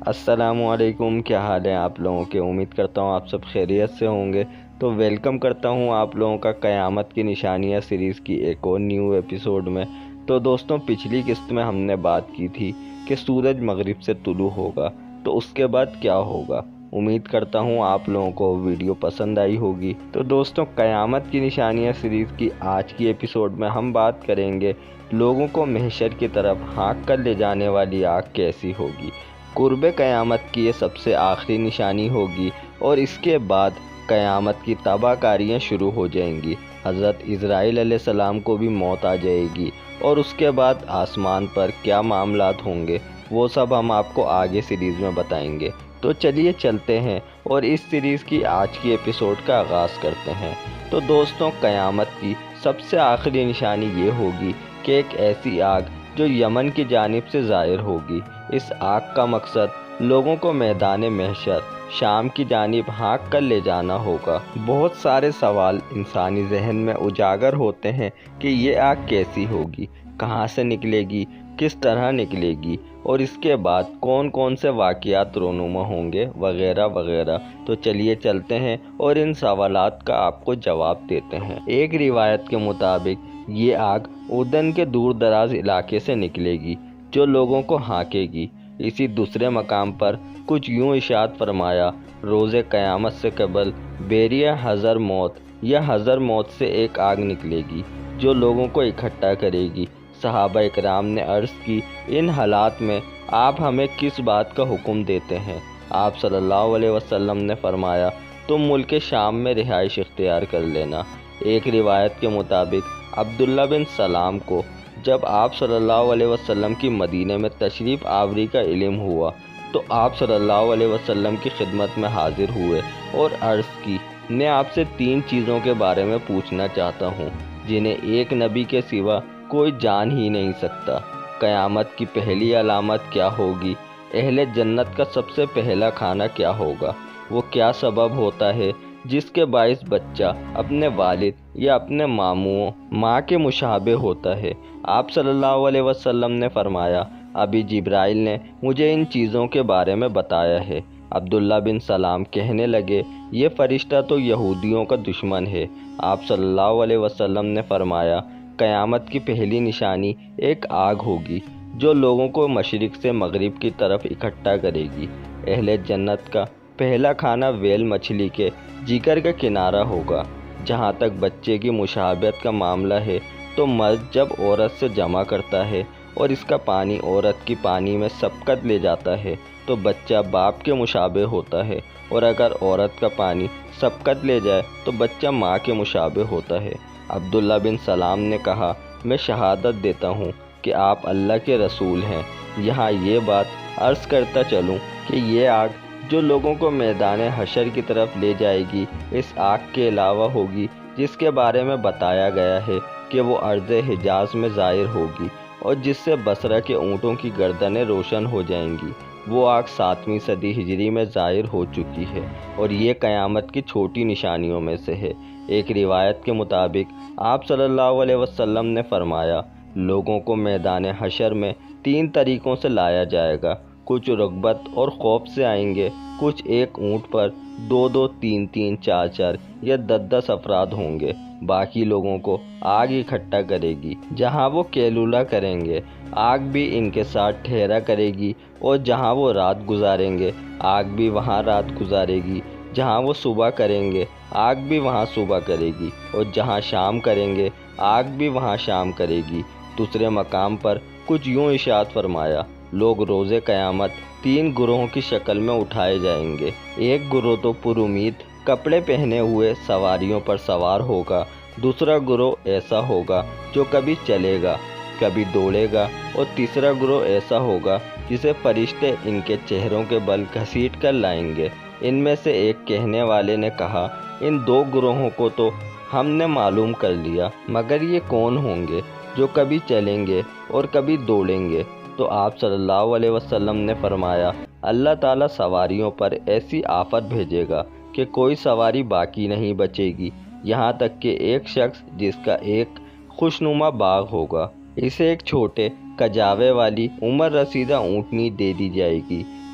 السلام علیکم، کیا حال ہیں آپ لوگوں کے؟ امید کرتا ہوں آپ سب خیریت سے ہوں گے۔ تو ویلکم کرتا ہوں آپ لوگوں کا قیامت کی نشانیاں سیریز کی ایک اور نیو ایپیسوڈ میں۔ تو دوستوں، پچھلی قسط میں ہم نے بات کی تھی کہ سورج مغرب سے طلوع ہوگا تو اس کے بعد کیا ہوگا۔ امید کرتا ہوں آپ لوگوں کو ویڈیو پسند آئی ہوگی۔ تو دوستوں، قیامت کی نشانیاں سیریز کی آج کی ایپیسوڈ میں ہم بات کریں گے لوگوں کو محشر کی طرف ہانک کر لے جانے والی آگ کیسی ہوگی۔ قرب قیامت کی یہ سب سے آخری نشانی ہوگی اور اس کے بعد قیامت کی تباہ کاریاں شروع ہو جائیں گی۔ حضرت اسرائیل علیہ السلام کو بھی موت آ جائے گی اور اس کے بعد آسمان پر کیا معاملات ہوں گے وہ سب ہم آپ کو آگے سیریز میں بتائیں گے۔ تو چلیے چلتے ہیں اور اس سیریز کی آج کی ایپیسوڈ کا آغاز کرتے ہیں۔ تو دوستوں، قیامت کی سب سے آخری نشانی یہ ہوگی کہ ایک ایسی آگ جو یمن کی جانب سے ظاہر ہوگی۔ اس آگ کا مقصد لوگوں کو میدان محشر شام کی جانب ہانک کر لے جانا ہوگا۔ بہت سارے سوال انسانی ذہن میں اجاگر ہوتے ہیں کہ یہ آگ کیسی ہوگی، کہاں سے نکلے گی، کس طرح نکلے گی اور اس کے بعد کون کون سے واقعات رونما ہوں گے وغیرہ وغیرہ۔ تو چلیے چلتے ہیں اور ان سوالات کا آپ کو جواب دیتے ہیں۔ ایک روایت کے مطابق یہ آگ اردن کے دور دراز علاقے سے نکلے گی جو لوگوں کو ہانکے گی۔ اسی دوسرے مقام پر کچھ یوں ارشاد فرمایا، روز قیامت سے قبل بیریہ حضر موت یا حضر موت سے ایک آگ نکلے گی جو لوگوں کو اکٹھا کرے گی۔ صحابہ اکرام نے عرض کی، ان حالات میں آپ ہمیں کس بات کا حکم دیتے ہیں؟ آپ صلی اللہ علیہ وسلم نے فرمایا، تم ملک شام میں رہائش اختیار کر لینا۔ ایک روایت کے مطابق عبداللہ بن سلام کو جب آپ صلی اللہ علیہ وسلم کی مدینہ میں تشریف آوری کا علم ہوا تو آپ صلی اللہ علیہ وسلم کی خدمت میں حاضر ہوئے اور عرض کی، میں آپ سے 3 چیزوں کے بارے میں پوچھنا چاہتا ہوں جنہیں ایک نبی کے سوا کوئی جان ہی نہیں سکتا۔ قیامت کی پہلی علامت کیا ہوگی؟ اہل جنت کا سب سے پہلا کھانا کیا ہوگا؟ وہ کیا سبب ہوتا ہے جس کے باعث بچہ اپنے والد یا اپنے ماں کے مشابہ ہوتا ہے؟ آپ صلی اللہ علیہ وسلم نے فرمایا، ابھی جبرائیل نے مجھے ان چیزوں کے بارے میں بتایا ہے۔ عبداللہ بن سلام کہنے لگے، یہ فرشتہ تو یہودیوں کا دشمن ہے۔ آپ صلی اللہ علیہ وسلم نے فرمایا، قیامت کی پہلی نشانی ایک آگ ہوگی جو لوگوں کو مشرق سے مغرب کی طرف اکٹھا کرے گی۔ اہل جنت کا پہلا کھانا ویل مچھلی کے جگر کا کنارہ ہوگا۔ جہاں تک بچے کی مشابہت کا معاملہ ہے تو مرد جب عورت سے جمع کرتا ہے اور اس کا پانی عورت کی پانی میں سبقت لے جاتا ہے تو بچہ باپ کے مشابہ ہوتا ہے، اور اگر عورت کا پانی سبقت لے جائے تو بچہ ماں کے مشابہ ہوتا ہے۔ عبداللہ بن سلام نے کہا، میں شہادت دیتا ہوں کہ آپ اللہ کے رسول ہیں۔ یہاں یہ بات عرض کرتا چلوں کہ یہ آگ جو لوگوں کو میدان حشر کی طرف لے جائے گی اس آگ کے علاوہ ہوگی جس کے بارے میں بتایا گیا ہے کہ وہ ارض حجاز میں ظاہر ہوگی اور جس سے بصرہ کے اونٹوں کی گردنیں روشن ہو جائیں گی۔ وہ آگ 7ویں صدی ہجری میں ظاہر ہو چکی ہے اور یہ قیامت کی چھوٹی نشانیوں میں سے ہے۔ ایک روایت کے مطابق آپ صلی اللہ علیہ وسلم نے فرمایا، لوگوں کو میدان حشر میں 3 طریقوں سے لایا جائے گا۔ کچھ رغبت اور خوف سے آئیں گے، کچھ ایک اونٹ پر 2-2، 3-3، 4-4 یا 10-10 افراد ہوں گے۔ باقی لوگوں کو آگ اکٹھا کرے گی جہاں وہ کیلولہ کریں گے، آگ بھی ان کے ساتھ ٹھہرا کرے گی، اور جہاں وہ رات گزاریں گے آگ بھی وہاں رات گزارے گی، جہاں وہ صبح کریں گے آگ بھی وہاں صبح کرے گی، اور جہاں شام کریں گے آگ بھی وہاں شام کرے گی۔ دوسرے مقام پر کچھ یوں ارشاد فرمایا، لوگ روز قیامت 3 گروہوں کی شکل میں اٹھائے جائیں گے۔ ایک گروہ تو پر امید کپڑے پہنے ہوئے سواریوں پر سوار ہوگا، دوسرا گروہ ایسا ہوگا جو کبھی چلے گا کبھی دوڑے گا، اور تیسرا گروہ ایسا ہوگا جسے فرشتے ان کے چہروں کے بل گھسیٹ کر لائیں گے۔ ان میں سے ایک کہنے والے نے کہا، ان 2 گروہوں کو تو ہم نے معلوم کر لیا، مگر یہ کون ہوں گے جو کبھی چلیں گے اور کبھی دوڑیں گے؟ تو آپ صلی اللہ علیہ وسلم نے فرمایا، اللہ تعالیٰ سواریوں پر ایسی آفت بھیجے گا کہ کوئی سواری باقی نہیں بچے گی، یہاں تک کہ ایک شخص جس کا ایک خوشنما باغ ہوگا، اسے ایک چھوٹے کجاوے والی عمر رسیدہ اونٹنی دے دی جائے گی،